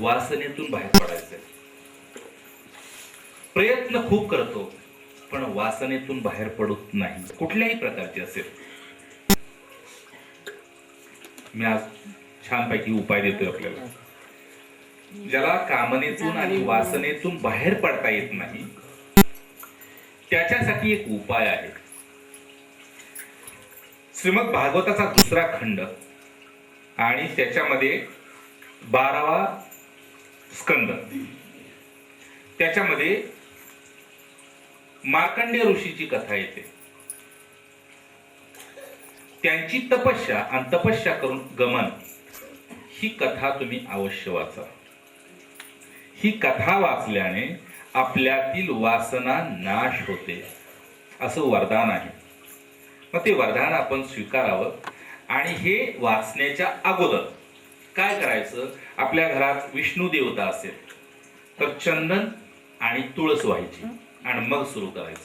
वासनेतून बाहेर पडायचंय. प्रयत्न खूप करतो पण वासनेतून बाहेर पडत नाही, कुठल्याही प्रकारचे असेल. मी आज छानपैकी उपाय देतोय आपल्याला. ज्याला कामनेतून आणि वासनेतून बाहेर पडता येत नाही त्याच्यासाठी एक उपाय आहे. श्रीमद भागवताचा 2रा खंड आणि त्याच्यामध्ये 12वा स्कंद, त्याच्यामध्ये मार्कंडेय ऋषीची कथा येते. त्यांची तपस्या आणि तपस्या करून गमन, ही कथा तुम्ही अवश्य वाचा. ही कथा वाचल्याने आपल्यातील वासना नाश होते असं वरदान आहे. मग ते वरदान आपण स्वीकारावं. आणि हे वाचण्याच्या अगोदर काय करायचं, आपल्या घरात विष्णू देवता असेल तर चंदन आणि तुळस व्हायची आणि मग सुरू करायचं.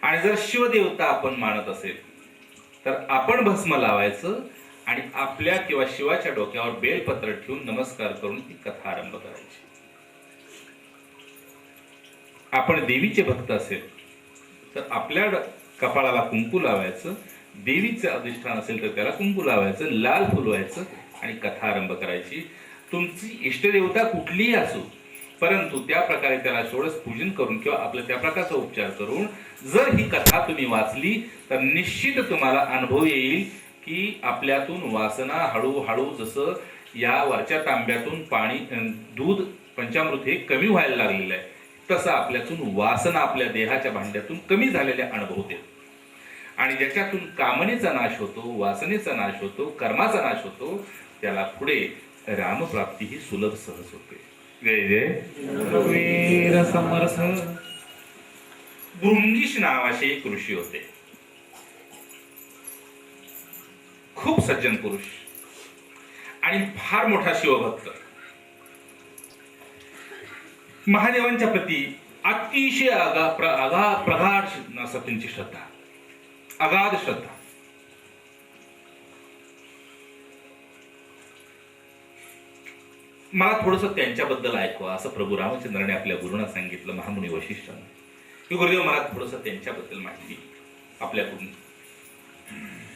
आणि जर शिवदेवता आपण मानत असेल तर आपण भस्म लावायचं आणि आपल्या किंवा शिवाच्या डोक्यावर बेलपत्र ठेवून नमस्कार करून ही कथा आरंभ करायची. आपण देवीचे भक्त असेल तर आपल्या कपाळाला कुंकू लावायचं, देवीचे अधिष्ठान असेल तर त्याला कुंकू लावायचं, लाल फुलवायचं आणि कथा आरंभ करायची. तुमची इष्टदेवता कुठलीही असो, परंतु त्या प्रकारे त्याला षोडश पूजन करून किंवा आपल्या त्या प्रकारचा उपचार करून जर ही कथा तुम्ही वाचली तर निश्चित तुम्हाला अनुभव येईल की आपल्यातून वासना हळूहळू, जसं या वरच्या तांब्यातून पाणी दूध पंचामृत हे कमी व्हायला लागलेलं आहे, तसं आपल्यातून वासना आपल्या देहाच्या भांड्यातून कमी झालेल्या अनुभवते. आणि ज्याच्यातून कामनेचा नाश होतो, वासनेचा नाश होतो, कर्माचा नाश होतो, त्याला पुढे रामप्राप्ती ही सुलभ सहज होते. जय जय वीर समर्थ. भृंगीश नावाचे एक ऋषी होते, खूप सज्जन पुरुष आणि फार मोठा शिवभक्त. महादेवांच्या प्रती अतिशय प्रगाढ असं त्यांची श्रद्धा, अगाध श्रद्धा. मला थोडस त्यांच्याबद्दल ऐकवा असं प्रभू रामचंद्राने आपल्या गुरुंना सांगितलं, महामुनी वशिष्ठांना, की गुरुदेव मला थोडस त्यांच्याबद्दल माहिती आपल्याकडून.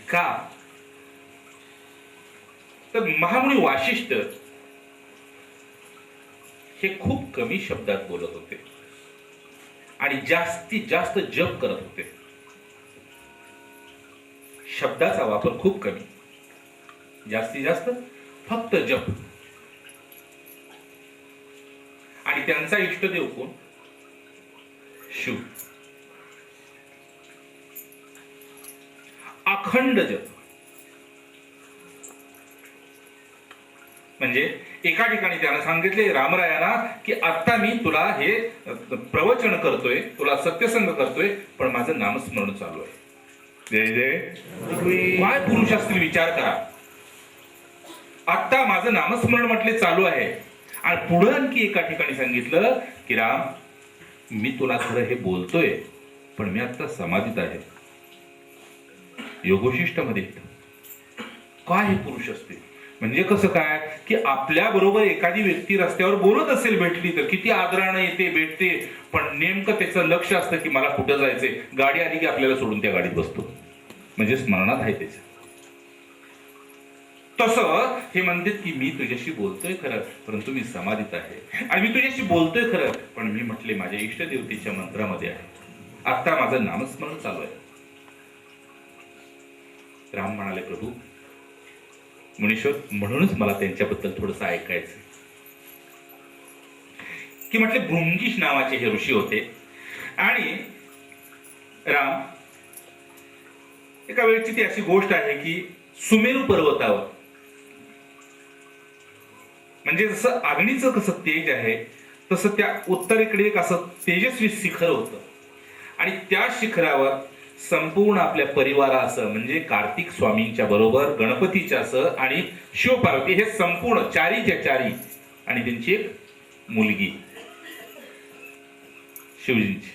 का तर महामुनी वाशिष्ठ हे खूप कमी शब्दात बोलत होते आणि जास्तीत जास्त जप करत होते. शब्दाचा वापर खूप कमी, जास्तीत जास्त फक्त जप. आणि त्यांचा इष्टदेव कोण? शिव. अखंड जप. म्हणजे एका ठिकाणी त्यानं सांगितले रामरायाना की आता मी तुला हे प्रवचन करतोय, तुला सत्यसंग करतोय, पण माझं नामस्मरण चालू आहे. जय जय. काय पुरुष असतील विचार करा. आता माझं नामस्मरण म्हटले चालू आहे आणि पुढे आणखी एका ठिकाणी सांगितलं की राम मी तुला खरं हे बोलतोय पण मी आता समाधीत आहे, योगशिष्ट मध्ये. काय हे पुरुष असतील. म्हणजे कसं काय की आपल्या बरोबर एखादी व्यक्ती रस्त्यावर बोलत असेल, भेटली तर किती आदरानं येते, भेटते, पण नेमकं त्याचं लक्ष असतं की मला कुठं जायचंय, गाडी आली की आपल्याला सोडून त्या गाडीत बसतो, म्हणजे स्मरणात आहे त्याच्या. तसं हे म्हणतात की मी तुझ्याशी बोलतोय खरं, परंतु मी समाधीत आहे. आणि मी तुझ्याशी बोलतोय खरं, पण मी म्हटले माझ्या इष्टदेवतेच्या मंत्रामध्ये आहे, आता माझं नामस्मरण चालू आहे. राम म्हणाले प्रभू मुनीश्वर, म्हणूनच मला त्यांच्याबद्दल थोडंसं ऐकायचं. की म्हटले भृंगीश नावाचे हे ऋषी होते. आणि राम, एका वेळची ती अशी गोष्ट आहे की सुमेरू पर्वतावर, म्हणजे जसं अग्नीचं कसं तेज आहे तसं त्या उत्तरेकडे एक असं तेजस्वी शिखर होतं. आणि त्या शिखरावर संपूर्ण आपल्या परिवारासह, म्हणजे कार्तिक स्वामींच्या बरोबर, गणपतीच्या सह आणि शिवपार्वती हे संपूर्ण चारीच्या चारी, आणि त्यांची एक मुलगी शिवजींची.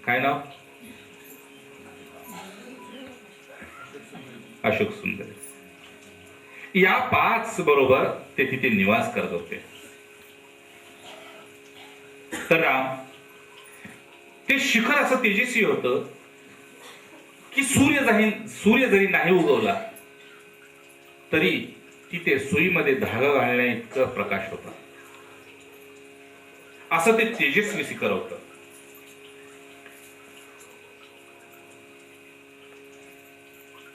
काय नाव? अशोक सुंदर. या 5 बरोबर ते तिथे निवास करत होते. तर राम ते शिखर असं तेजस्वी होतं की सूर्य जरी नाही उगवला तरी तिथे सुईमध्ये धागा घालण्या इतका प्रकाश होता. असं ते तेजस्वी शिखर होतं.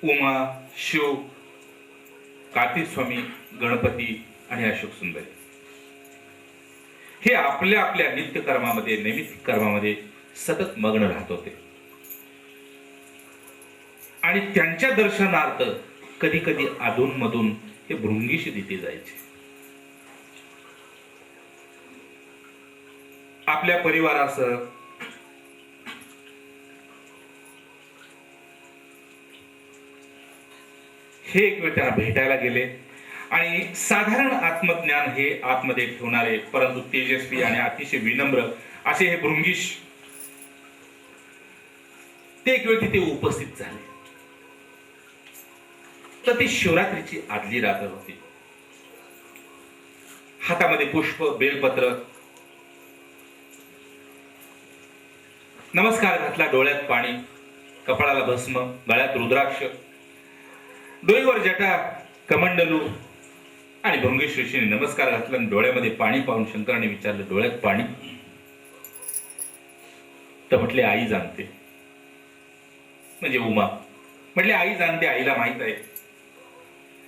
उमा, शिव, कार्तिक स्वामी, गणपती आणि अशोक सुंदरी हे आपल्या आपल्या नित्य कर्मामध्ये, नैमित्तिक कर्मामध्ये सतत मग्न राहत होते. आणि त्यांच्या दर्शनार्थ कधी कधी अधून मधून हे भृंगीशी तिथे जायचे. आपल्या परिवारासह हे एक वेळ त्यांना भेटायला गेले आणि साधारण आत्मज्ञान हे आतमध्ये ठेवणारे परंतु तेजस्वी आणि अतिशय विनम्र असे हे भृंगीश ते एक वेळ तिथे उपस्थित झाले. तर ती शिवरात्रीची आदली रात्र होती. हातामध्ये पुष्प, बेलपत्र, नमस्कार घातला, डोळ्यात पाणी, कपाळाला भस्म, गळ्यात रुद्राक्ष, डोईवर जटा, कमंडलू आणि भृंगेश ऋषीने नमस्कार घातला आणि डोळ्यामध्ये पाणी पाहून शंकराने विचारलं, डोळ्यात पाणी? तर म्हटले आई जाणते. म्हणजे उमा म्हटले आई जाणते, आईला माहित आहे.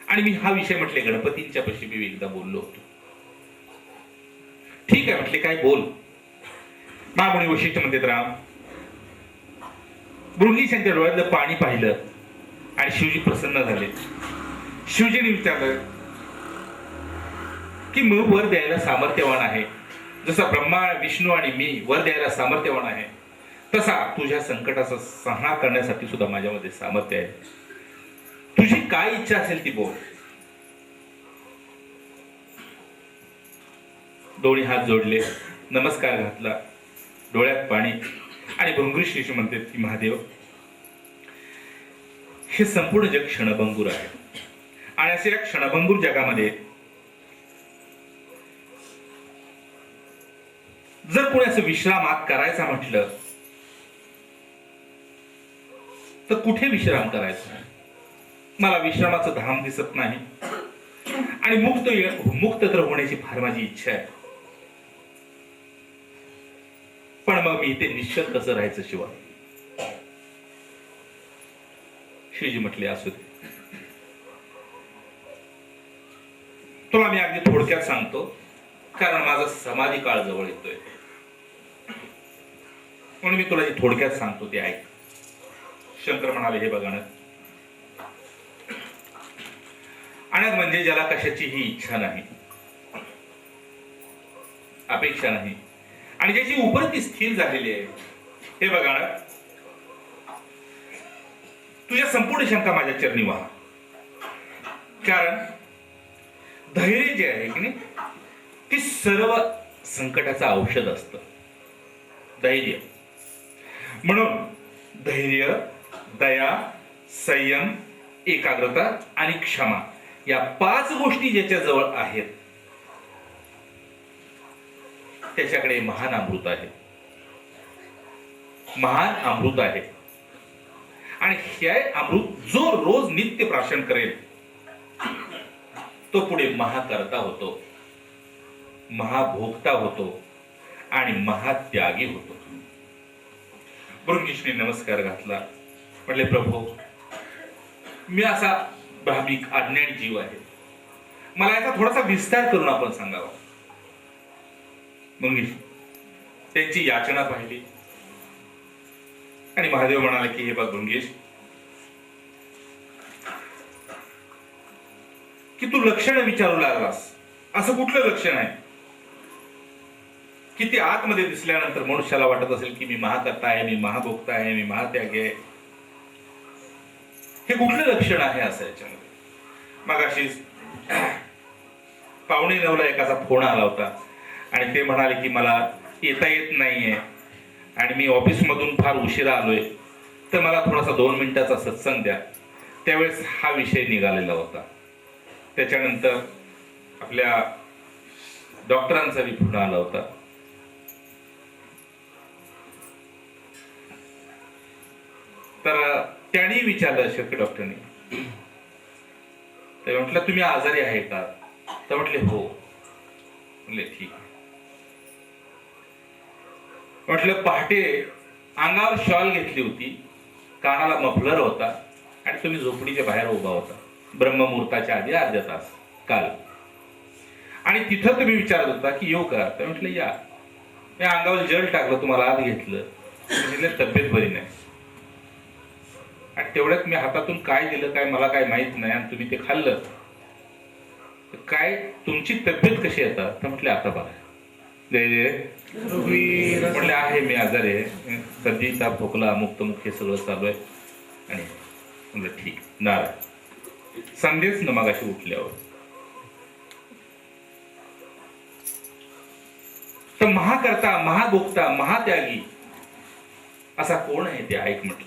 आणि मी हा विषय म्हटले गणपतींच्या पशी मी एकदा बोललो होतो. ठीक आहे म्हटले, काय बोल. महामुनी वशिष्ठ म्हणतात, राम भृंगीशांच्या डोळ्यातलं पाणी पाहिलं आणि शिवजी प्रसन्न झाले. शिवजीने विचारलं की मी वर द्यायला सामर्थ्यवान आहे, जसा ब्रह्मा, विष्णू आणि मी वर द्यायला सामर्थ्यवान आहे, तसा तुझ्या संकटाचा संहार करण्यासाठी सुद्धा माझ्यामध्ये सामर्थ्य आहे. तुझी काय इच्छा असेल ती बोल. दोन्ही हात जोडले, नमस्कार घातला, डोळ्यात पाणी. आणि भृंगीश ऋषी म्हणतात की महादेव, हे संपूर्ण जग क्षणभंगूर आहे आणि असे या क्षणभंगूर जगामध्ये जर कोणी असं विश्रामात करायचा म्हटलं तर कुठे विश्राम करायचा? मला विश्रामाचं धाम दिसत नाही आणि मुक्त तर होण्याची फार माझी इच्छा आहे. पण मग मी इथे निश्चल कसं राहायचं शिवा? शिवजी म्हटले, असू दे, तुला मी अगदी थोडक्यात सांगतो, कारण माझा समाधी काळ जवळ येतोय, म्हणून मी तुला जे थोडक्यात सांगतो ते ऐक. शंकर म्हणाले, हे बघा ना, अनाथ म्हणजे ज्याला कशाचीही इच्छा नाही, अपेक्षा नाही आणि ज्याची उपरती स्थिर झालेली आहे. हे बघा ना, तुझ्या संपूर्ण शंका माझ्या चरणी व्हा. कारण धैर्य जे आहे की नाही, ते सर्व संकटाचं औषध असतं. धैर्य म्हणून धैर्य, दया, संयम, एकाग्रता आणि क्षमा या 5 गोष्टी ज्याच्या जवळ आहेत त्याच्याकडे महान अमृत आहे. महान अमृत आहे आणि हे अमृत जो रोज नित्य प्राशन करेल तो पुढे महाकर्ता होतो, महाभोक्ता होतो आणि महात्यागी होतो. भृंगीशने नमस्कार घातला, म्हटले, प्रभू मी असा भाविक अज्ञानी जीव आहे, मला याचा थोडासा विस्तार करून आपण सांगावा. भृंगीश त्यांची याचना पाहिली आणि महादेव म्हणाले की हे बघ भृंगीश, की तू लक्षण विचारू लागलास. असं कुठलं लक्षण आहे की ते आतमध्ये दिसल्यानंतर मनुष्याला वाटत असेल की मी महाकर्ता आहे, मी महाभोक्ता आहे, मी महात्यागी आहे? हे कुठलं लक्षण आहे असं याच्यामध्ये? मगाशी 8:45 एकाचा फोन आला होता आणि ते म्हणाले की मला येता येत नाहीये आणि मी ऑफिस मधून फार उशिरा आलोय, तर मला थोडासा 2 मिनिटाचा सत्संग द्या. त्यावेळेस हा विषय निघालेला होता. त्याच्यानंतर आपल्या डॉक्टरांचा बी फोन आला होता. तर त्यांनी विचारलं शेवटी डॉक्टरने, तर म्हटलं तुम्ही आजारी आहे का? तर म्हटले हो. म्हणले ठीक आहे. म्हटलं पहाटे अंगावर शॉल घेतली होती, कानाला मफलर होता आणि तुम्ही झोपडीच्या बाहेर उभा होता ब्रह्ममुहूर्ताच्या आधी अर्धा तास काल, आणि तिथं तुम्ही विचारत होता की येऊ का? तर म्हटलं या. मी अंगावर जल टाकलं, तुम्हाला आत घेतलं, तब्येत बरी नाही. आणि तेवढ्यात मी हातातून काय दिलं काय मला काय माहित नाही, आणि तुम्ही ते खाल्लं. काय तुमची तब्येत कशी आहे आता? तर म्हटले आता बघा. म्हटले आहे मी आजारी आहे, सर्दी ताप खोकला मुक्त हे सगळं चालू आहे. आणि म्हटलं ठीक नाराज. संदेश न मगाशी उठल्यावर तर महाकर्ता महाभोक्ता महात्यागी असा कोण आहे ते ऐक म्हटलं.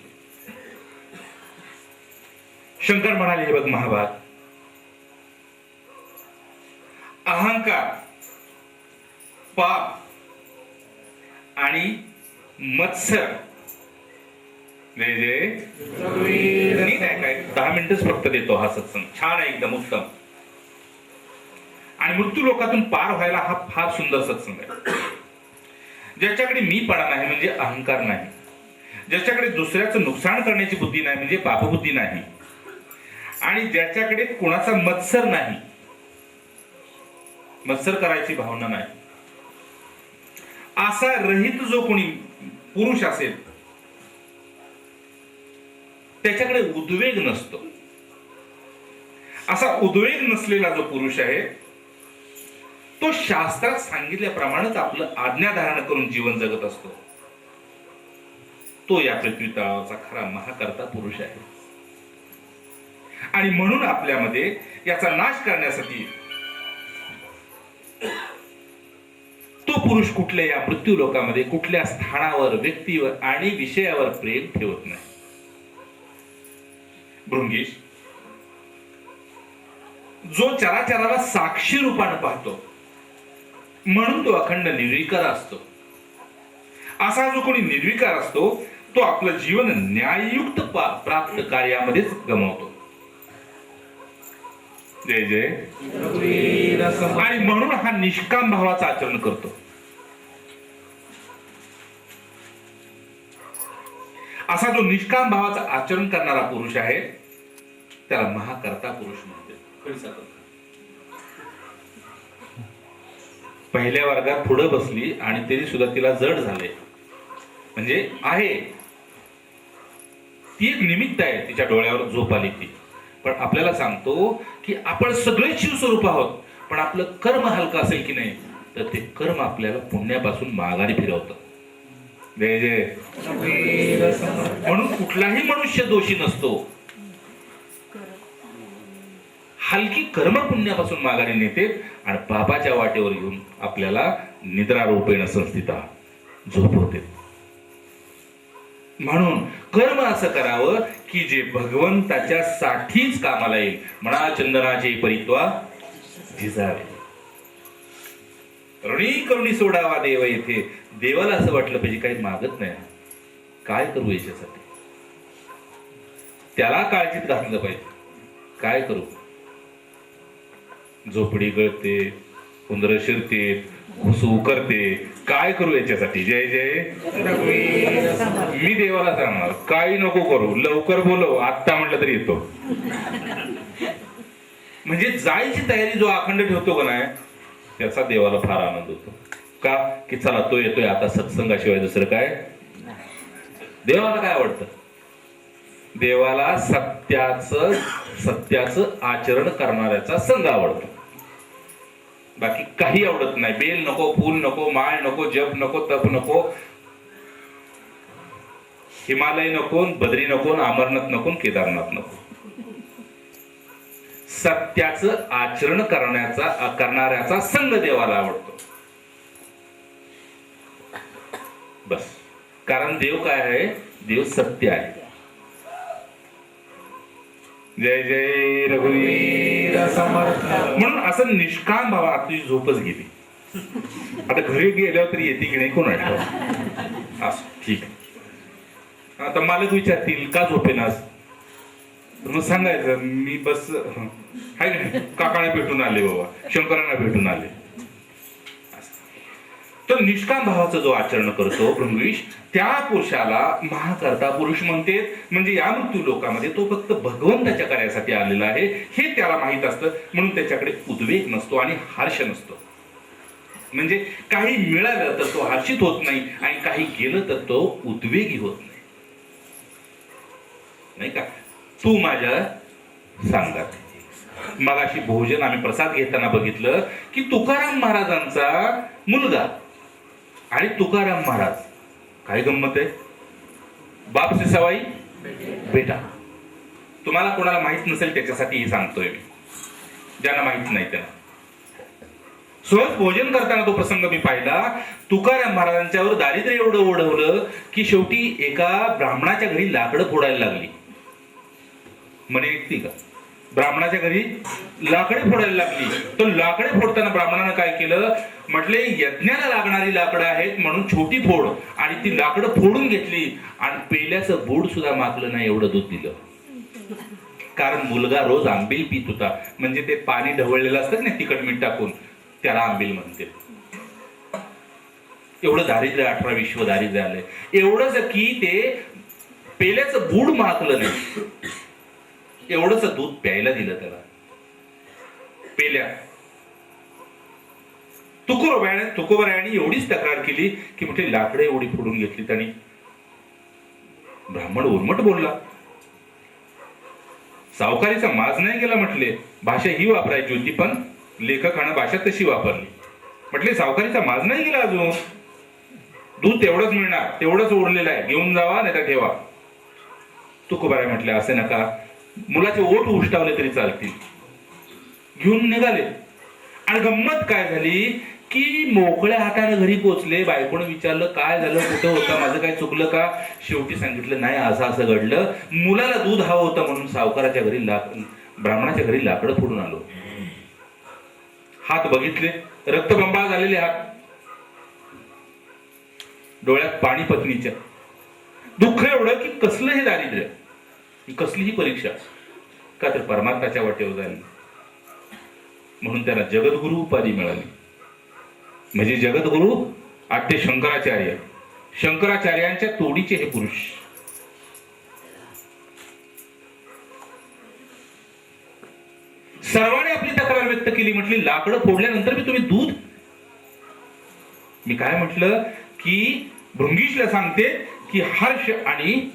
शंकर म्हणाले हे बघ महाभाग, अहंकार पाप आणि मत्सर नीट आहे काय 10 मिनिटच फक्त देतो हा सत्संग, छान आहे एकदम उत्तम. आणि मृत्यू लोकातून पार व्हायला हा फार सुंदर सत्संग आहे. ज्याच्याकडे मीपणा नाही म्हणजे अहंकार नाही, ज्याच्याकडे दुसऱ्याचं नुकसान करण्याची बुद्धी नाही म्हणजे पापबुद्धी नाही, आणि ज्याच्याकडे कोणाचा मत्सर नाही, मत्सर करायची भावना नाही, असा रहित जो कोणी पुरुष असेल त्याच्याकडे उद्वेग नसतो. असा उद्वेग नसलेला जो पुरुष आहे तो शास्त्रात सांगितल्याप्रमाणेच आपलं आज्ञाधारण करून जीवन जगत असतो. तो या पृथ्वी तळावरचा खरा महाकर्ता पुरुष आहे. आणि म्हणून आपल्यामध्ये याचा नाश करण्यासाठी तो पुरुष कुठल्या या मृत्यू लोकामध्ये कुठल्या स्थानावर व्यक्तीवर आणि विषयावर प्रेम ठेवत नाही. भृंगीश जो चराचराला साक्षी रूपाने पाहतो म्हणून तो अखंड निर्विकार असतो. असा जो कोणी निर्विकार असतो तो आपलं जीवन न्याययुक्त प्राप्त कार्यामध्येच गमावतो. जय जय. आणि म्हणून हा निष्काम भावाचं आचरण करतो. असा जो निष्काम भावाचं आचरण करणारा पुरुष आहे त्याला महाकर्ता पुरुष म्हणते. पहिल्या वर्गात पुढे बसली आणि तरी सुद्धा तिला जड झाले म्हणजे आहे ती एक निमित्त आहे, तिच्या डोळ्यावर झोप आली ती. पण आपल्याला सांगतो की आपण सगळे शिवस्वरूप आहोत, पण आपलं कर्म हलकं असेल की नाही तर ते कर्म आपल्याला पुण्यापासून माघारी फिरवतं. जय जय. म्हणून कुठलाही मनुष्य दोषी नसतो. हलकी कर्म पुण्यापासून माघारी नेते आणि पापाच्या वाटेवर घेऊन आपल्याला निद्रारूपेण संस्थिता झोपवते. म्हणून कर्म असं करावं की जे भगवंताच्या साठीच कामाला येईल. म्हणा चंदनाचे परित्वा झिजावे, ऋणी करुणी सोडावा देव येथे. देवाला असं वाटलं पाहिजे काही मागत नाही, काय करू याच्यासाठी, त्याला काळजीत घातलं पाहिजे. काय करू, झोपडी गळते, उंदर शिरते, घुसू करते, काय करू याच्यासाठी. जय जय. मी देवाला सांगणार काही नको करू, लवकर बोलव, आत्ता म्हटलं तरी येतो. म्हणजे जायची तयारी जो अखंड ठेवतो का नाही त्याचा देवाला फार आनंद होतो. का की चला तो येतोय आता, सत्संगाशिवाय दुसरं काय. देवाला काय आवडतं, देवाला सत्याचं आचरण करणाऱ्याचा संघ आवडतो. बाकी काही आवडत नाही. बेल नको, फूल नको, माळ नको, जप नको, तप नको, हिमालय नको, बद्री नको, अमरनाथ नको, केदारनाथ नको. सत्याचं आचरण करणाऱ्याचा संघ देवाला आवडतो. बस. कारण देव काय आहे, देव सत्य आहे. जय जय रघुवीर समर्थ. म्हणून असं निष्काम भावा तुझी झोपच गेली. आता घरी गेल्यावर तरी येते की नाही कोण आठवत. असं ठीक आहे. आता मालक विचारतील का झोपेनास, मग सांगायचं मी बस हाय नाही काकाला भेटून आले बाबा, शंकरांना भेटून आले. तर निष्काम भावाचं जो आचरण करतो भृंगवीश, त्या पुरुषाला महाकर्ता पुरुष म्हणते. म्हणजे या मृत्यू लोकामध्ये तो फक्त भगवंताच्या कार्यासाठी आलेला आहे हे त्याला माहित असतं. म्हणून त्याच्याकडे उद्वेग नसतो आणि हर्ष नसतो. म्हणजे काही मिळालं तर तो हर्षित होत नाही आणि काही गेलं तर तो उद्वेगी होत नाही. नाही का. तू माझ्या सांगात मगाशी भोजन आम्ही प्रसाद घेताना बघितलं की तुकाराम महाराजांचा मुलगा आणि तुकाराम महाराज, काय गंमत आहे. बाप से सवाई बेटा. तुम्हाला कोणाला माहित नसेल त्याच्यासाठी हे सांगतोय मी, ज्यांना माहित नाही त्यांना. सहज भोजन करताना तो प्रसंग मी पाहिला. तुकाराम महाराजांच्यावर दारिद्र्य एवढं ओढवलं की शेवटी एका ब्राह्मणाच्या घरी लाकडं फोडायला लागली. म्हणे ऐकती का, ब्राह्मणाच्या घरी लाकडे फोडायला लागली. तर लाकडे फोडताना ब्राह्मणानं काय केलं, म्हटले यज्ञाला लागणारी लाकडं आहेत म्हणून छोटी फोड, आणि ती लाकडं फोडून घेतली आणि पेल्याचं बोड सुद्धा मागलं नाही एवढं दूध दिलं. कारण मुलगा रोज आंबील पित होता. म्हणजे ते पाणी ढवळलेलं असतं ना तिखट मीठ टाकून, त्याला आंबील म्हणते. एवढं दारिद्र्य, 18 विश्व दारिद्र्य आलंय. एवढंच की ते पेल्याचं बूड मागलं नाही, एवढंच दूध प्यायला दिलं त्याला. पेल्या तुकोबरायाने एवढीच तक्रार केली की म्हटले लाकडे एवढी फोडून घेतली. आणि ब्राह्मण उर्मट बोलला, सावकारीचा माज नाही गेला. म्हटले भाषा ही वापरायची होती पण लेखकानं भाषा तशी वापरली. म्हटले सावकारीचा माज नाही गेला, अजून दूध तेवढंच मिळणार, तेवढंच ओढलेलं आहे, घेऊन जावा नाही तर ठेवा. तुकोबराय म्हटले असे नका, मुलाचे ओठ उष्टावले तरी चालतील. घेऊन निघाले. आणि गंमत काय झाली की मोकळ्या हाताने घरी पोहोचले. बायकोने विचारलं काय झालं, कुठं होता, माझं काय चुकलं का. शेवटी सांगितलं नाही असं असं घडलं, मुलाला दूध हवं होतं म्हणून सावकाराच्या घरी ब्राह्मणाच्या घरी लाकडं फोडून आलो. हात बघितले, रक्तबंबाळ झालेले हात, डोळ्यात पाणी पत्नीच्या. दुःख एवढं की कसलं हे दारिद्र्य, कसली ही परीक्षा, का तर परमात्म्याच्या वाटेवर झाली. म्हणून त्यांना जगद्गुरु उपाधी मिळाली. म्हणजे जगद्गुरु आद्य शंकराचार्य, शंकराचार्यांच्या तोडीचे हे पुरुष. सर्वांनी आपली तक्रार व्यक्त केली. म्हटली लाकडं फोडल्यानंतर मी तुम्ही दूध. मी काय म्हटलं की भृंगीशला सांगते की हर्ष आणि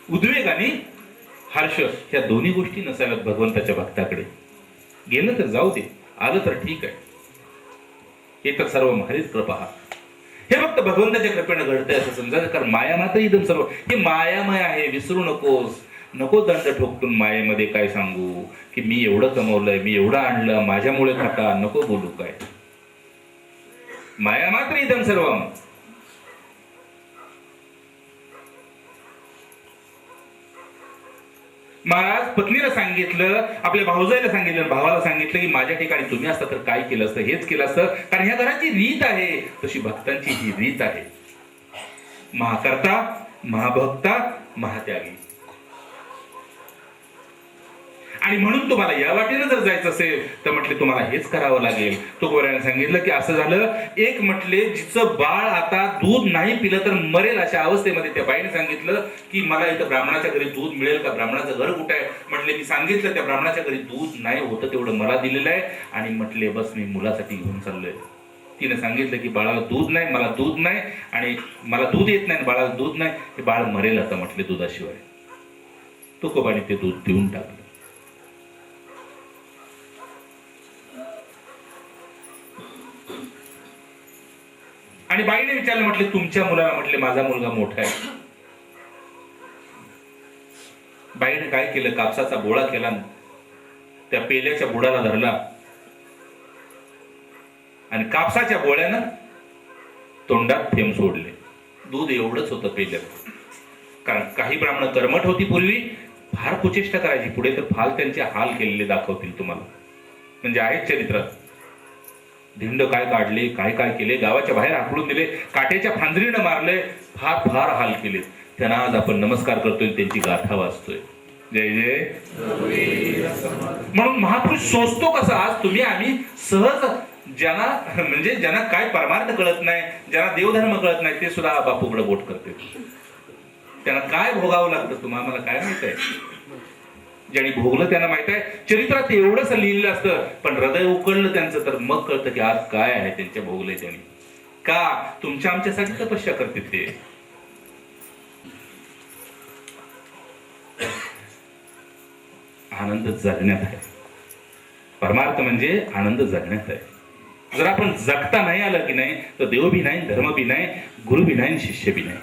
उद्वेग आणि हर्ष ह्या दोन्ही गोष्टी नसाव्यात भगवंताच्या भक्ताकडे. गेलं तर जाऊ दे, आलं तर ठीक आहे. हे तर सर्व महारीच कृपा. हे फक्त भगवंताच्या कृपेनं घडतंय असं समजायचं. कारण माया मात्र इदम सर्व, हे मायामय आहे, विसरू नकोस. नको दंड ठोकतून मायेमध्ये काय सांगू की मी एवढं कमवलंय, मी एवढं आणलं, माझ्यामुळे खाता, नको बोलू काय. माया मात्र इदम सर्व. महाराज पत्नीला सांगितलं, आपल्या भाऊजाईला सांगितलं, भावाला सांगितलं की माझ्या ठिकाणी तुम्ही असता तर काय केलं असतं, हेच केलं असतं. कारण ह्या घराची रीत आहे तशी भक्तांची ही रीत आहे. महाकर्ता, महाभक्ता, महात्यागी. आणि म्हणून तुम्हाला या वाटेनं जर जायचं असेल तर म्हटले तुम्हाला हेच करावं लागेल. तुकोबरायाने सांगितलं की असं झालं. एक म्हटले जिचं बाळ आता दूध नाही पिलं तर मरेल अशा अवस्थेमध्ये त्या बाईने सांगितलं की मला इथं ब्राह्मणाच्या घरी दूध मिळेल का, ब्राह्मणाचं घर कुठं आहे. म्हटले मी सांगितलं त्या ब्राह्मणाच्या घरी दूध नाही होतं तेवढं मला दिलेलं आहे. आणि म्हटले बस मी मुलासाठी घेऊन चाललोय. तिने सांगितलं की बाळाला दूध नाही, मला दूध नाही, आणि मला दूध येत नाही, बाळाला दूध नाही, हे बाळ मरेल आता म्हटले दुधाशिवाय. तुकोबाने ते दूध देऊन टाकलं. आणि बाईने विचारलं, म्हटले तुमच्या मुलाला. म्हटले माझा मुलगा मोठा आहे. बाईने काय केलं, कापसाचा बोळा केला, त्या पेल्याच्या बुडाला धरला आणि कापसाच्या बोळ्यानं तोंडात थेंब सोडले. दूध एवढंच होतं पेल्यात. कारण काही ब्राह्मण कर्मठ होती पूर्वी, फार कुचेष्टा करायची, पुढे तर फार त्यांचे हाल केलेले दाखवतील तुम्हाला. म्हणजे आहेत चरित्रात. धिंड काय काढले, काय काय केले, गावाच्या बाहेर हाकलून दिले, काट्याच्या फांजरीनं मारले, फार फार हाल केले. त्यांना आज आपण नमस्कार करतोय, त्यांची गाथा वाचतोय. जय जय. म्हणून महापुरुष सोचतो कसा. आज तुम्ही आम्ही सहज ज्यांना म्हणजे ज्यांना काय परमार्थ कळत नाही, ज्यांना देवधर्म कळत नाही, ते सुद्धा बापूकडे बोट करते. त्यांना काय भोगावं लागतं तुम्हाला मला काय माहित आहे. ज्यांनी भोगलं त्यांना माहित आहे. चरित्रात एवढंच लिहिलेलं असतं, पण हृदय उकळलं त्यांचं तर मग कळतं की आज काय आहे त्यांच्या भोगले. त्यांनी का तुमच्या आमच्यासाठी तपस्या करते ते. आनंद जगण्यात आहे. परमार्थ म्हणजे आनंद जगण्यात आहे. जर आपण जगता नाही आलं की नाही तर देव बी नाही, धर्म बी नाही, गुरु बी नाही, शिष्य बी नाही.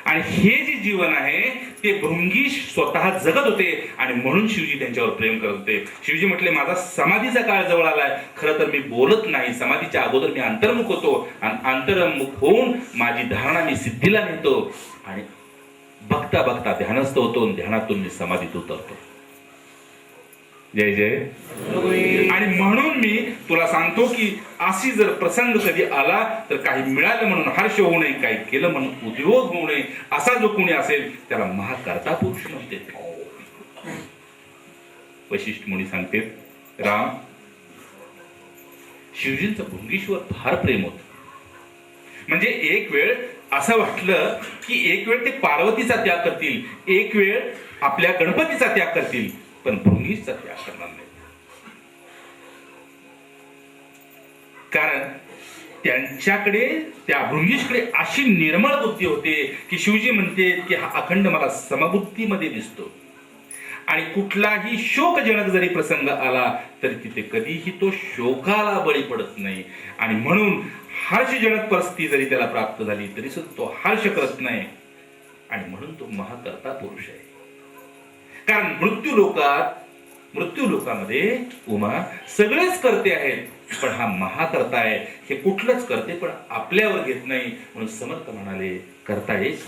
आणि हे जे जीवन आहे ते भृंगी स्वतः जगत होते आणि म्हणून शिवजी त्यांच्यावर प्रेम करत होते. शिवजी म्हटले माझा समाधीचा काळ जवळ आलाय. खरं तर मी बोलत नाही. समाधीच्या अगोदर मी अंतर्मुख होतो आणि अंतर्मुख होऊन माझी धारणा मी सिद्धीला नेतो आणि बघता बघता ध्यानस्थ होतो आणि ध्यानातून मी समाधीत उतरतो. जय जय. आणि म्हणून मी तुला सांगतो की अशी जर प्रसंग कधी आला तर काही मिळालं म्हणून हर्ष होऊ नये, काही केलं म्हणून उद्योग होऊ नये. असा जो कोणी असेल त्याला महाकर्ता पुरुष म्हणते. वशिष्ठ मुनी सांगते राम शिवजींचं भृंगीश्वर फार प्रेम होत. म्हणजे एक वेळ असं वाटलं की एक वेळ ते पार्वतीचा त्याग करतील, एक वेळ आपल्या गणपतीचा त्याग करतील, पण भृंगीचा त्याग करणार नाही. कारण त्यांच्याकडे त्या भृंगीकडे अशी निर्मळ बुद्धी होते की शिवजी म्हणते की हा अखंड मला समबुद्धीमध्ये दिसतो आणि कुठलाही शोकजनक जरी प्रसंग आला तरी तिथे कधीही तो शोकाला बळी पडत नाही. आणि म्हणून हर्षजनक परिस्थिती जरी त्याला प्राप्त झाली तरी सुद्धा तो हर्ष करत नाही आणि म्हणून तो महाकर्ता पुरुष आहे. कारण मृत्यू लोकामध्ये उमा सगळेच करते आहेत, पण हा महाकर्ता आहे. हे कुठलंच करते पण आपल्यावर घेत नाही. म्हणून समर्थ म्हणाले करता एक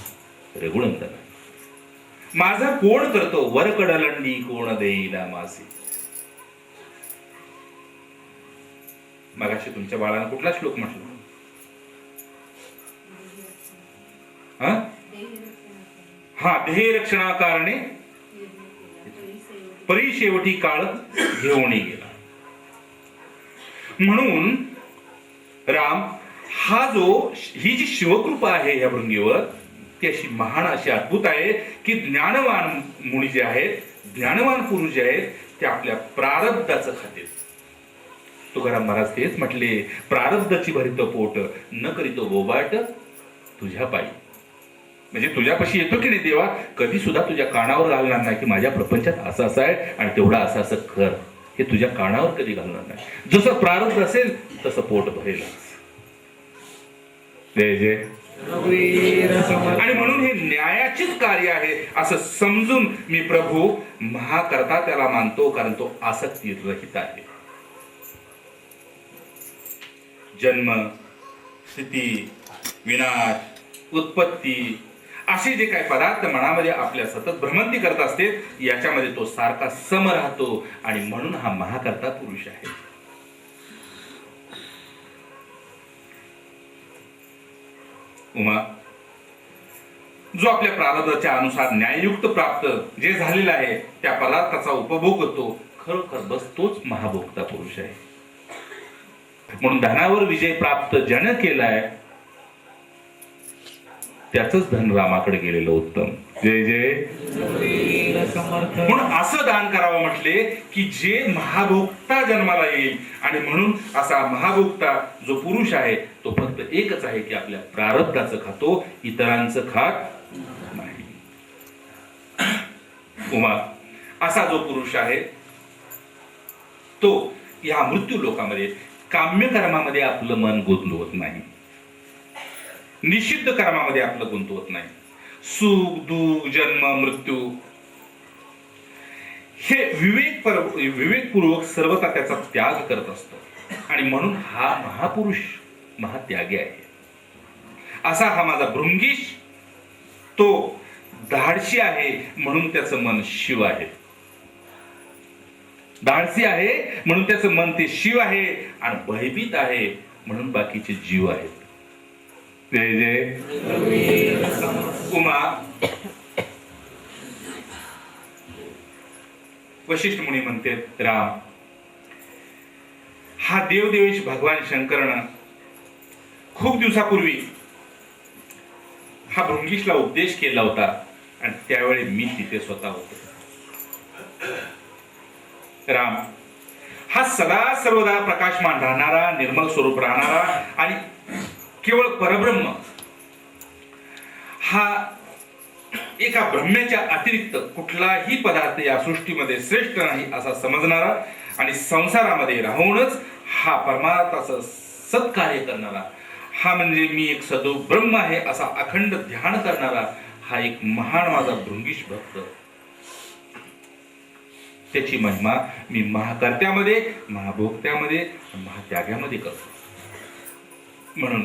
रघुनंदन. माझा कोण करतो वर कडलंडी कोण देईला मासे. मगाशी तुमच्या बाळानं कुठला श्लोक म्हटला? हा देह रक्षणा कारणे परी शेवटी काळ घेऊन गेला. म्हणून राम हा ही जी शिवकृपा आहे या भृंगीवर ती अशी महान अशी अद्भुत आहे की ज्ञानवान मुनी जे आहेत, ज्ञानवान पुरुष जे आहेत ते आपल्या प्रारब्धाचं खाते. तुकाराम महाराज तेच म्हटले प्रारब्धाची भरित पोट न करीतो बोबाट तुझ्या पायी. म्हणजे तुझ्यापाशी येतो की नाही देवा, कधी सुद्धा तुझ्या कानावर घालणार नाही की माझ्या प्रपंचात असं असं आहे आणि तेवढा असं असं कर. हे तुझ्या कानावर कधी घालणार नाही. जसं प्रारब्ध असेल तसं पोट भरेल. जय जय. आणि म्हणून हे न्यायाचीच कार्य आहे असं समजून मी प्रभू महाकर्ता त्याला मानतो, कारण तो आसक्ती रहित आहे. जन्म, स्थिती, विनाश, उत्पत्ती असे जे काही पदार्थ मनामध्ये आपल्या सतत भ्रमंती करत असते याच्यामध्ये तो सारखा सम राहतो आणि म्हणून हा महाकर्ता पुरुष आहे. उमा जो आपल्या प्रारब्धाच्या अनुसार न्याययुक्त प्राप्त जे झालेलं आहे त्या पदार्थाचा उपभोग करतो, खरोखर बस तोच महाभोक्ता पुरुष आहे. म्हणून धनावर विजय प्राप्त ज्यानं केलाय त्याचंच धन रामाकडे गेलेलं उत्तम. जय जय. म्हणून असं दान करावं म्हटले की जे महाभोक्ता जन्माला येईल. आणि म्हणून असा महाभोक्ता जो पुरुष आहे तो फक्त एकच आहे की आपल्या प्रारब्धाचं खातो, इतरांचं खात नाही. उमा असा जो पुरुष आहे तो या मृत्यू लोकामध्ये काम्य कर्मामध्ये आपलं मन गुंतवत नाही, निषिद्ध कर्मामध्ये आपलं गुंतवत नाही. सुख दुःख जन्म मृत्यू हे विवेकपूर्वक सर्वता त्याचा त्याग करत असतो. आणि म्हणून हा महापुरुष महात्यागी आहे. असा हा माझा भृंगीश तो धाडशी आहे म्हणून त्याचं मन शिव आहे. धाडसी आहे म्हणून त्याचं मन ते शिव आहे आणि भयभीत आहे म्हणून बाकीचे जीव आहेत. जय जय उमा. वशिष्ठ मुनी म्हणते, राम, हा देवदेवेश भगवान शंकरनं खूप दिवसापूर्वी हा भृंगीशला उपदेश केला होता आणि त्यावेळी मी तिथे स्वतः होतो. राम, हा सदा सर्वदा प्रकाशमान राहणारा, निर्मल स्वरूप राहणारा आणि केवळ परब्रह्म, हा एका ब्रह्मेच्या अतिरिक्त कुठलाही पदार्थ या सृष्टीमध्ये श्रेष्ठ नाही असा समजणारा आणि संसारामध्ये राहूनच हा परमार्थाचं सत्कार्य करणारा, हा म्हणजे मी एक सदो ब्रह्म आहे असा अखंड ध्यान करणारा हा एक महान माझा भृंगीश भक्त. त्याची महिमा मी महाकर्त्यामध्ये, महाभोक्त्यामध्ये, महात्यागामध्ये करतो. म्हणून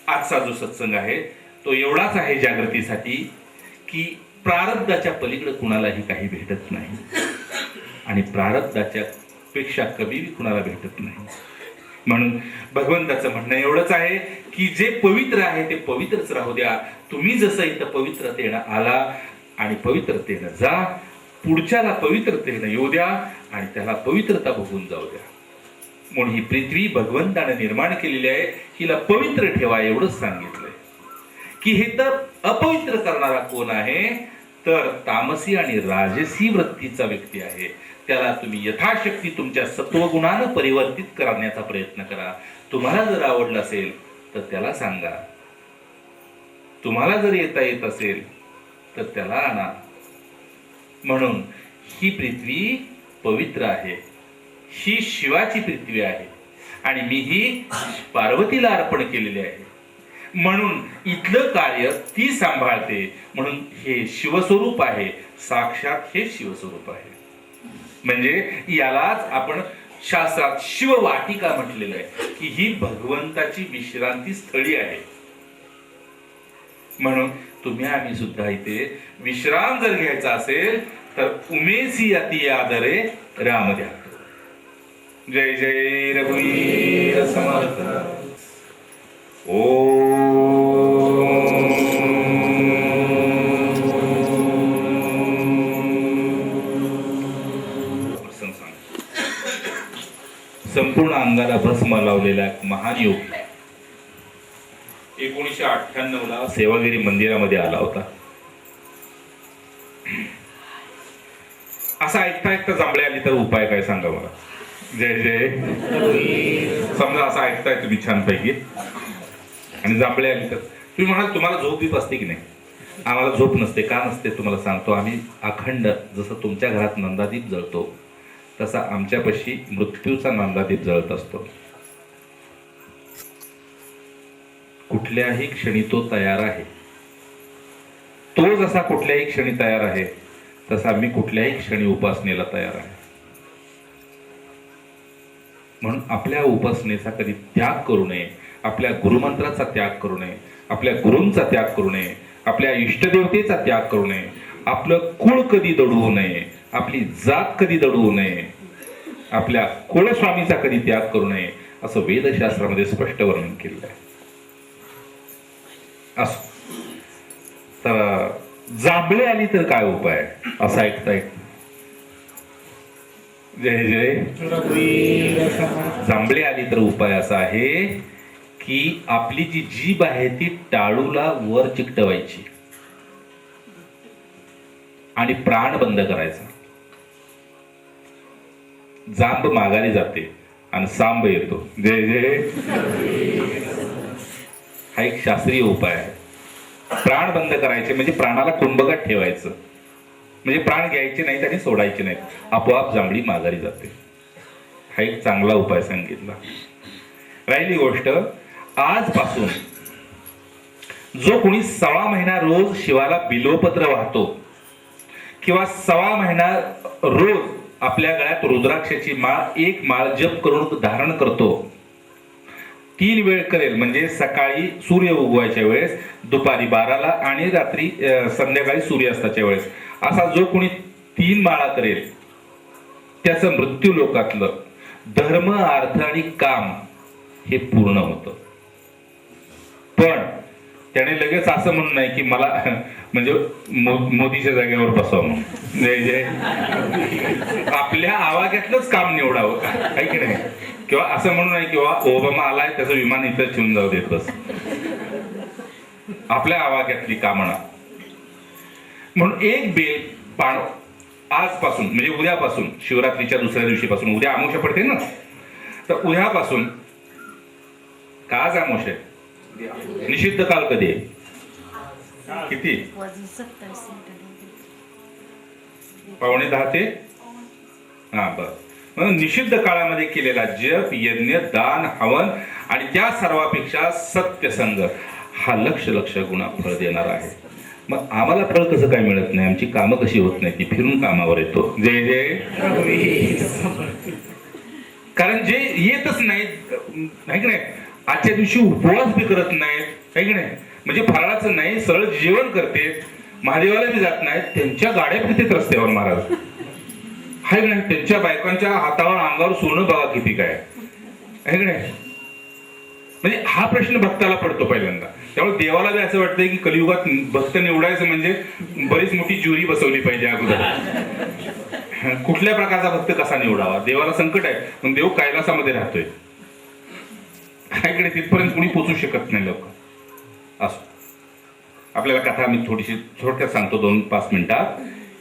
आजचा जो सत्संग आहे तो एवढाच आहे जागृतीसाठी की प्रारब्धाच्या पलीकडे कुणालाही काही भेटत नाही आणि प्रारब्धाच्या पेक्षा कमी कुणाला भेटत नाही. म्हणून भगवंताचं म्हणणं एवढंच आहे की जे पवित्र आहे ते पवित्रच राहू द्या. तुम्ही जसं इथं पवित्रतेनं आला आणि पवित्रतेनं जा, पुढच्याला पवित्रतेनं येऊ द्या आणि त्याला पवित्रता बघून जाऊ द्या. म्हणून ही पृथ्वी भगवंताने निर्माण केलेली आहे, हिला पवित्र ठेवा एवढंच सांगितलंय. की हे तर अपवित्र करणारा कोण आहे, तर तामसी आणि राजसी वृत्तीचा व्यक्ती आहे. त्याला तुम्ही यथाशक्ती तुमच्या सत्वगुणानं परिवर्तित करण्याचा प्रयत्न करा. तुम्हाला जर आवडलं असेल तर त्याला सांगा, तुम्हाला जर येता येत असेल तर त्याला आणा. म्हणून ही पृथ्वी पवित्र आहे, ही शिवाची पृथ्वी आहे आणि मी ही पार्वतीला अर्पण केलेली आहे. म्हणून इथलं कार्य ती सांभाळते. म्हणून हे शिवस्वरूप आहे, साक्षात हे शिवस्वरूप आहे. म्हणजे यालाच आपण शास्त्रात शिववाटिका म्हटलेलं आहे की ही भगवंताची विश्रांती स्थळी आहे. म्हणून तुम्ही आम्ही सुद्धा इथे विश्राम जर घ्यायचा असेल तर उमेसी अति आदरे राम द्या. जय जय रघुवीर समर्थ. ओ संपूर्ण अंगाला भस्म लावलेला महान योग 1998 सेवागिरी मंदिरामध्ये आला होता. असा ऐकता ऐकता जांभळे आली तर उपाय काय सांगा मला. जय जय. समजा असं ऐकताय तुम्ही छानपैकी आणि जांभळे आली तर तुम्ही म्हणाल तुम्हाला झोप येत असते की नाही. आम्हाला झोप नसते. का नसते तुम्हाला सांगतो. आम्ही अखंड जसं तुमच्या घरात नंदादीप जळतो तसा आमच्यापाशी मृत्यूचा नंदादीप जळत असतो. कुठल्याही क्षणी तो तयार आहे. तो जसा कुठल्याही क्षणी तयार आहे तसा मी कुठल्याही क्षणी उपासनेला तयार आहे. म्हणून आपल्या उपासनेचा कधी त्याग करू नये, आपल्या गुरुमंत्राचा त्याग करू नये, आपल्या गुरूंचा त्याग करू नये, आपल्या इष्टदेवतेचा त्याग करू नये, आपलं कुळ कधी दडवू नये, आपली जात कधी दडवू नये, आपल्या कुळस्वामीचा कधी त्याग करू नये असं वेदशास्त्रामध्ये स्पष्ट वर्णन केलेलं आहे. असं तर जांभळे आली तर काय उपाय असं ऐकता ऐकता. जय जय. जांभळे आली तर उपाय असा आहे की आपली जी जीभ आहे ती टाळूला वर चिकटवायची आणि प्राण बंद करायचा. जांब माघारी जाते आणि सांब येतो. जय जय. हा एक शास्त्रीय उपाय आहे. प्राण बंद करायचे म्हणजे प्राणाला कुंभकात ठेवायचं, म्हणजे प्राण घ्यायचे नाहीत आणि सोडायचे नाहीत. आपोआप जांभळी माघारी जाते. हा एक चांगला उपाय सांगितला. राहिली गोष्ट आजपासून जो कोणी 1.25 महिना रोज शिवाला बिल्वपत्र वाहतो किंवा 1.25 महिना रोज आपल्या गळ्यात रुद्राक्षाची माळ 1 माळ जप करून धारण करतो, 3 वेळ करेल, म्हणजे सकाळी सूर्य उगवायच्या वेळेस, दुपारी 12ला आणि रात्री संध्याकाळी सूर्यास्ताच्या वेळेस, असा जो कोणी 3 माळा करेल त्याचं मृत्यू लोकातलं धर्म, अर्थ आणि काम हे पूर्ण होतं. पण त्याने लगेच असं म्हणून नाही की मला म्हणजे मोदीच्या जागेवर बसवा म्हणून, जय जय, आपल्या आवाक्यातलंच काम निवडावं आहे की नाही, किंवा असं म्हणून नाही किंवा ओबामा आलाय त्याचं विमान इथं ठेवून जाऊ देत बस, आपल्या आवाक्यातली कामना. म्हणून एक बेल पाण आजपासून, म्हणजे उद्यापासून, शिवरात्रीच्या दुसऱ्या दिवशीपासून, उद्या अमावस्या पडते ना, तर उद्यापासून, का आज अमावस्या, निषिद्ध काळ कधी आहे, किती, 9:45 ते हा बस. म्हणून निषिद्ध काळामध्ये केलेला जप, यज्ञ, दान, हवन आणि त्या सर्वापेक्षा सत्यसंग हा लक्ष गुणा फळ देणार आहे. मग आम्हाला फळ कसं काय मिळत नाही, आमची कामं कशी होत नाही, ती फिरून कामावर येतो. जय जय. कारण जे येतच नाहीत, नाही की नाही, आजच्या दिवशी उपवास बी करत नाहीत, आहे की नाही, म्हणजे फराळाचं नाही, सरळ जेवण करते, महादेवाला बी जात नाहीत, त्यांच्या गाड्या फिरतात रस्त्यावर महाराज, आहे की नाही, त्यांच्या बायकांच्या हातावर अंगावर सोनं बघा किती काय, आहे की नाही. म्हणजे हा प्रश्न भक्ताला पडतो पहिल्यांदा. त्यामुळे देवाला बी असं वाटतंय की कलियुगात भक्त निवडायचं म्हणजे बरीच मोठी ज्युरी बसवली पाहिजे अगोदर. कुठल्या प्रकारचा भक्त कसा निवडावा, देवाला संकट आहे, पण देव कैलासामध्ये राहतोय, इकडे तिथपर्यंत कुणी पोचू शकत नाही लोक. असो, आपल्याला कथा मी थोडीशी थोडक्यात सांगतो 2-5 मिनिटात,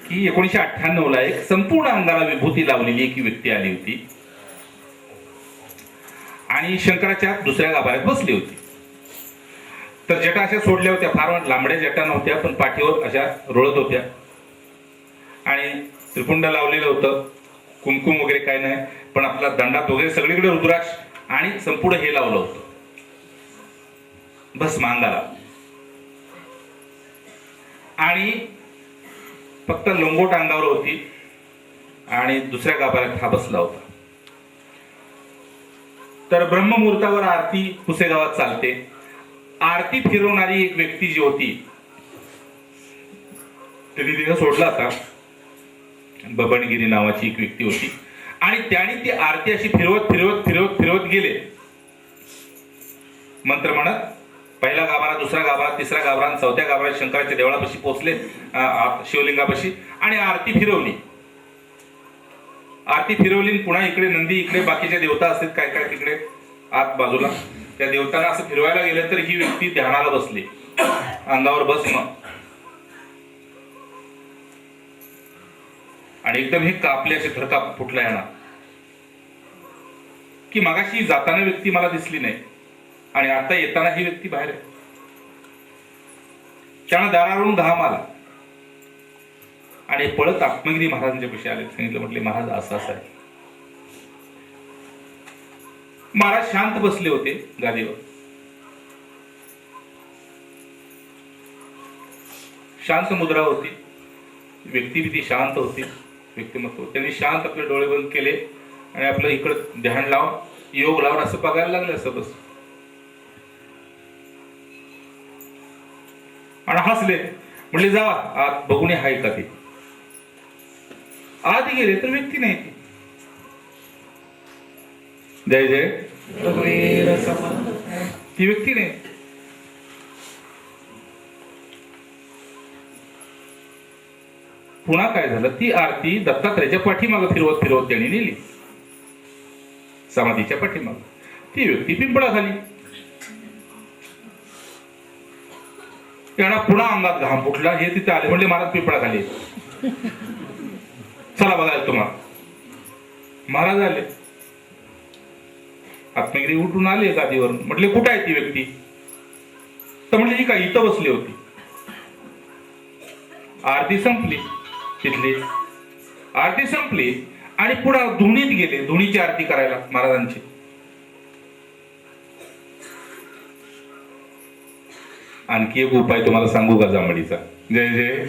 की 1998ला एक संपूर्ण अंगाला विभूती लावलेली एक व्यक्ती आली होती आणि शंकराच्या दुसऱ्या गाभाऱ्यात बसली होती. तर जटा अशा सोडल्या होत्या, फार लांबड्या जटा नव्हत्या, पण पाठीवर अशा रोळत होत्या आणि त्रिपुंड लावलेलं होतं, कुमकुम वगैरे काय नाही, पण आपला दंडात वगैरे सगळीकडे रुद्राक्ष आणि संपूर्ण हे लावलं होतं, भस्म अंगाला, आणि फक्त लोंगोट अंगावर होती आणि दुसऱ्या गाभाऱ्यात हा बसला होता. तर ब्रह्ममुहूर्तावर आरती पुसेगावात चालते. आरती फिरवणारी एक व्यक्ती जी होती, त्यांनी तिला सोडला होता, बबनगिरी नावाची एक व्यक्ती होती, आणि त्याने ती आरती अशी फिरवत फिरवत फिरवत फिरवत गेले, मंत्र म्हणत, पहिला गाभारा, दुसरा गाभारा, तिसरा गाभारा, चौथ्या गाभारात शंकराच्या देवळापाशी पोहोचले, शिवलिंगापाशी, आणि आरती फिरवली. आरती फिरवली, पुन्हा इकडे नंदी, इकडे बाकीच्या देवता असतात काय काय तिकडे आत बाजूला, त्या देवतांना असं फिरवायला गेलं तर ही व्यक्ती ध्यानाला बसली, अंगावर भस्म, आणि एकदम हे कापले, असे थरका फुटला येणार, की मगाशी जाताना व्यक्ती मला दिसली नाही आणि आता येताना ही व्यक्ती बाहेर आहे. त्यानं दारावरून घाम आला आणि पळत आत्मगिरी महाराजांच्या पाशी आले. सांगितलं, म्हटले महाराज असं असं आहे. महाराज शांत बसले होते गादीवर, शांत मुद्रा होती, व्यक्ती ती शांत होती, व्यक्तिमत्व. त्यांनी शांत आपले डोळे बंद केले आणि आपलं इकडं ध्यान लावून, योग लावून असं बघायला लागले, असं बस, आणि हसले. म्हटले जावा आत बघून हाय का ते. आत गेले तर व्यक्ती नाही ती. जय जय. ती व्यक्ती नाही. पुन्हा काय झालं, ती आरती दत्तात्रयाच्या पाठीमागं फिरवत फिरवत त्यांनी नेली, समाधीच्या पाठीमागं. ती व्यक्ती पिंपळाखाली. त्यांना पुन्हा अंगात घाम फुटला. हे तिथे आले, म्हणले महाराज पिंपळाखाली, चला बघायला तुम्हाला. महाराज आले, आत्मगिरी उठून आले गादीवरून. म्हटले कुठं आहे ती व्यक्ती? तर म्हणले ही काय इथं बसली होती. आरती संपली, तिथली आरती संपली आणि पुढे धुणीत गेले, धुणीची आरती करायला महाराजांची. आणखी एक उपाय तुम्हाला सांगू का जांभळीचा? जय जय.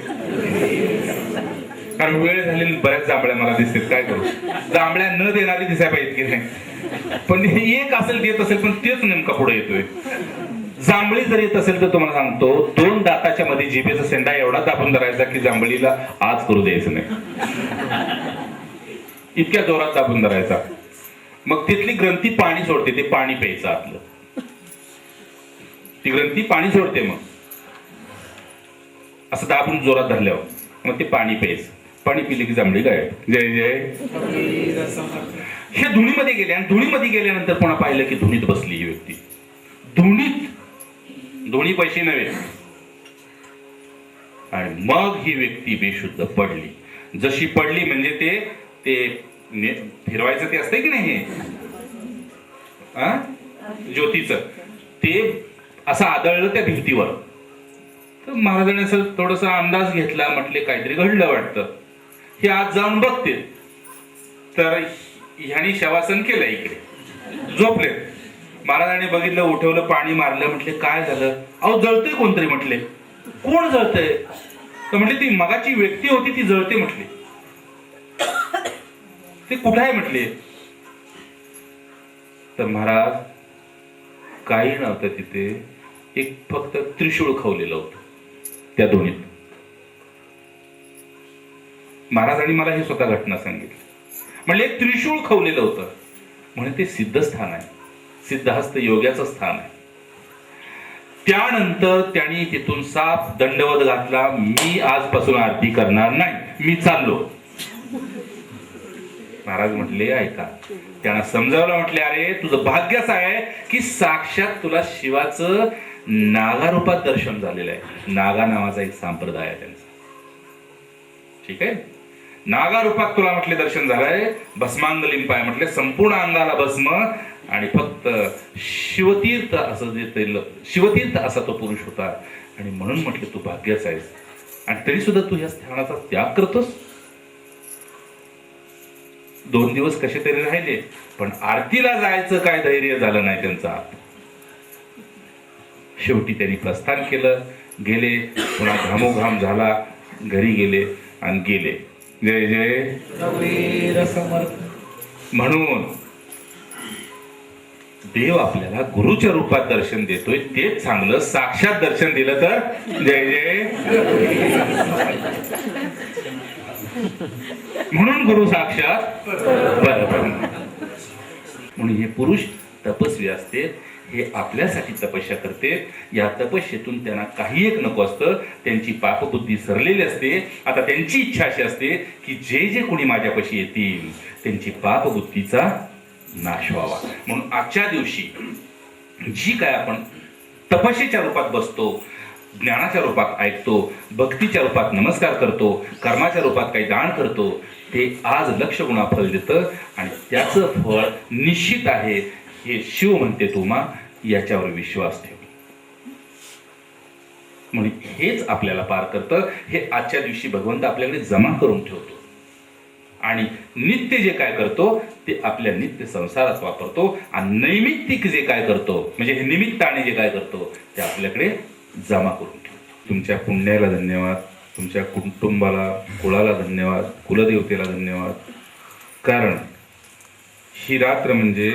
कारण वेळ झालेली बऱ्याच जांभळ्या मला दिसतात, काय करू, जांभळ्या न देणारी दिसायला पाहिजे की नाही, पण हे एक असेल देत असेल पण तेच नेमका पुढे येतोय. जांभळी जर येत असेल तर तुम्हाला सांगतो 2 दाताच्या मध्ये जिभेचा सेंडा एवढा दाबून धरायचा की जांभळीला आज करू द्यायचं नाही, इतक्या जोरात दाबून धरायचा. मग तिथली ग्रंथी पाणी सोडते, ते पाणी प्यायचं आतलं, ती ग्रंथी पाणी सोडते. मग असं दाबून जोरात धरल्यावर मग ते पाणी प्यायचं, पाणी पिले की जांभळी काय. जय जय. हे धुणीमध्ये गेले आणि धुणीमध्ये गेल्यानंतर पुन्हा पाहिलं की धुणीत बसली ही व्यक्ती. धुणी पैसे नव्हे. आणि मग ही व्यक्ती बेशुद्ध पडली. जशी पडली म्हणजे ते फिरवायचं ते असतंय की नाही, हे ज्योतीचं, ते असं आदळलं त्या भिंतीवर. तर महाराजांनी असं थोडासा अंदाज घेतला, म्हटले काहीतरी घडलं वाटतं, हे आज जाऊन बघते. तर ह्यानी शवासन केलं, इकडे झोपले. महाराजांनी बघितलं, उठवलं, पाणी मारलं, म्हटले काय झालं, अहो जळतंय कोणतरी. म्हटले कोण जळतंय, तर म्हटले ती मगाची व्यक्ती होती ती जळते. म्हटले ते कुठं आहे म्हटले. तर महाराज काही नव्हतं तिथे, एक फक्त त्रिशूळ खवलेलं होतं त्या धुणीत. महाराजांनी मला ही स्वतः घटना सांगितली. म्हणजे एक त्रिशूळ खवलेलं होतं, म्हणजे ते सिद्धस्थान आहे, सिद्धहस्त योग्याचं स्थान आहे. त्यानंतर त्यांनी तिथून साफ दंडवत घातला, मी आजपासून आरती करणार नाही, मी चाललो. महाराज म्हटले ऐका, त्यांना समजावलं, म्हटले अरे तुझं भाग्यच आहे की साक्षात तुला शिवाचं नागारूपात दर्शन झालेलं आहे. नागा नावाचा एक संप्रदाय आहे त्यांचा, ठीक आहे. नागारूपात तुला म्हटले दर्शन झालंय. भस्मांग लिंपाय म्हटले, संपूर्ण अंगाला भस्म, आणि फक्त शिवतीर्थ असं जे शिवतीर्थ असा तो पुरुष होता. आणि म्हणून म्हटले तू भाग्यच आहेस, आणि तरी सुद्धा तू या स्थानाचा त्याग करतोस. 2 दिवस कसे तरी राहिले, पण आरतीला जायचं काय धैर्य झालं नाही त्यांचा. शेवटी त्यांनी प्रस्थान केलं, गेले. पुन्हा घामोघाम झाला, घरी गेले आणि गेले. जय जय समर्थ. म्हणून देव आपल्याला गुरुच्या रूपात दर्शन देतोय, तेच चांगलं. साक्षात दर्शन दिलं तर जय जय. म्हणून गुरु साक्षात परब्रह्म. म्हणून हे पुरुष तपस्वी असते, हे आपल्यासाठी तपस्या करते. या तपस्येतून त्यांना काही एक नको असतं, त्यांची पापबुद्धी सरलेली असते. आता त्यांची इच्छा अशी असते की जे जे कोणी माझ्यापाशी येतील त्यांची पापबुद्धीचा नाश व्हावा. म्हणून आजच्या दिवशी जी काय आपण तपस्येच्या रूपात बसतो, ज्ञानाच्या रूपात ऐकतो, भक्तीच्या रूपात नमस्कार करतो, कर्माच्या रूपात काही दान करतो, ते आज लक्ष गुणा फल देतं. आणि त्याचं फळ निश्चित आहे, हे शिव म्हणते तुम्हा, याच्यावर विश्वास ठेव. म्हणून हेच आपल्याला पार करतं. हे आजच्या दिवशी भगवंत आपल्याकडे जमा करून ठेवतो, आणि नित्य जे काय करतो ते आपल्या नित्य संसारात वापरतो. आणि नैमित्तिक जे काय करतो, म्हणजे हे निमित्ताने जे काय करतो ते आपल्याकडे जमा करून ठेवतो. तुमच्या पुण्याला धन्यवाद, तुमच्या कुटुंबाला, कुळाला धन्यवाद, कुलदेवतेला धन्यवाद. कारण ही रात्र म्हणजे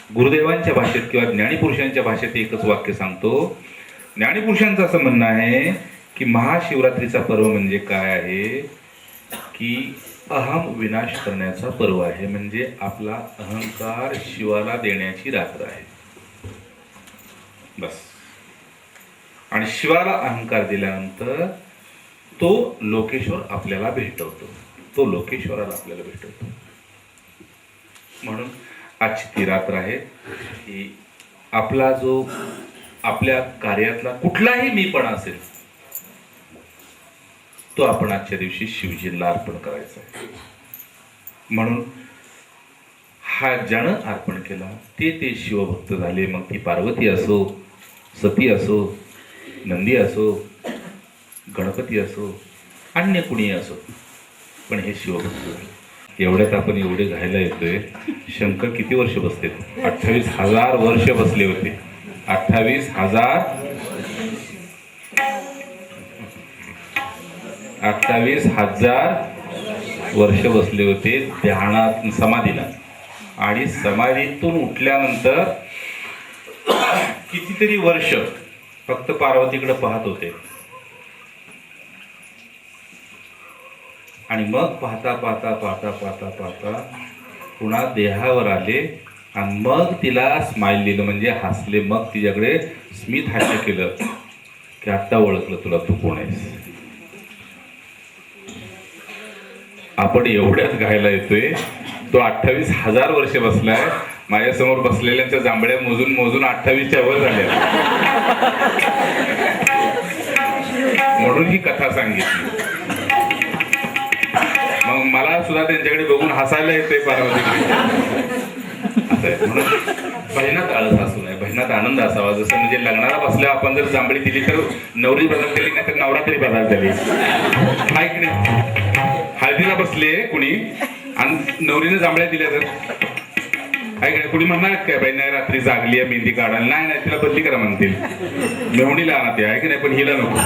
गुरुदेवांच्या भाषेत किंवा ज्ञानीपुरुषांच्या भाषेत एकच वाक्य सांगतो. ज्ञानीपुरुषांचं असं म्हणणं आहे की महाशिवरात्रीचा पर्व म्हणजे काय आहे, की अहम विनाश करण्याचा पर्व आहे. म्हणजे आपला अहंकार शिवाला देण्याची रात्र आहे, बस. आणि शिवाला अहंकार दिल्यानंतर तो लोकेश्वर आपल्याला भेटवतो, तो लोकेश्वराला आपल्याला भेटवतो. म्हणून आजची ती रात्र आहे की आपला जो आपल्या कार्यातला कुठलाही मीपणा असेल तो आपण आजच्या दिवशी शिवजींना अर्पण करायचा आहे. म्हणून हा ज्यानं अर्पण केला ते शिवभक्त झाले. मग ती पार्वती असो, सती असो, नंदी असो, गणपती असो, अन्य कुणी असो, पण हे शिवभक्त झाले. एवढ्यात आपण एवढे घायला येतोय. शंकर किती वर्ष बसले? 28,000 वर्ष बसले होते. 28,000. 28,000 वर्ष बसले होते ध्यानात, समाधीला. आणि समाधीतून उठल्यानंतर कितीतरी वर्ष फक्त पार्वतीकडे पाहत होते. आणि मग पाहता पाहता पाहता पाहता पाहता पुन्हा देहावर आले आणि मग तिला स्माइल दिलं, म्हणजे हसले. मग तिच्याकडे स्मित हास्य केलं की आत्ता ओळखलं तुला, तू कोण आहेस. आपण एवढ्याच घायला येतोय. तो 28,000 वर्ष बसलाय. माझ्यासमोर बसलेल्यांच्या जांभळ्या मोजून मोजून 28च्या वर झाल्या. म्हणून ही कथा सांगितली. मग मला सुद्धा त्यांच्याकडे बघून हसायला येते पार्वतीकडे. असं आहे. म्हणून भजनात आळस असू नये, भजनात आनंद असावा. जसं म्हणजे लग्नाला बसल्यावर आपण जर जांभळी दिली तर नवरी बदल केली नाही तर नवरात्री बदल झाली. हाय की नाही? हळदीला बसले कुणी आणि नवरीने जांभळ्या दिल्या तर काय काय कुणी म्हणणार काय बाई नाही रात्री जागली आहे मेहंदी काढायला, नाही नाही तिला बदली करा म्हणतील, मेहुणीला आणा ते आहे की नाही, पण हिला नको.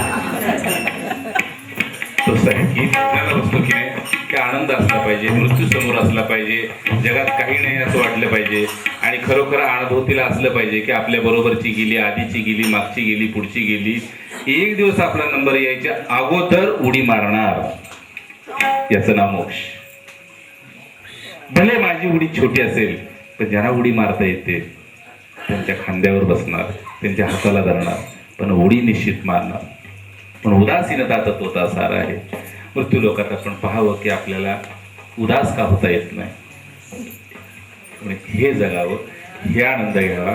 तसं आहे की आपल्याला बसतो की नाही की आनंद असला पाहिजे, मृत्यू समोर असला पाहिजे, जगात काही नाही असं वाटलं पाहिजे. आणि खरोखर अनुभूतीला असलं पाहिजे की आपल्या बरोबरची गेली, आधीची गेली, मागची गेली, पुढची गेली. एक दिवस आपला नंबर यायच्या अगोदर उडी मारणार, याचं नाव मोक्ष. भले माझी उडी छोटी असेल पण ज्यांना उडी मारता येते त्यांच्या खांद्यावर बसणार, त्यांच्या हाताला धरणार, पण उडी निश्चित मारणार. पण उदासीनता तत्वता सार आहे. मृत्यू लोकात आपण पाहावं की आपल्याला उदास का होता येत नाही. हे जगावं, हे आनंद घ्यावा.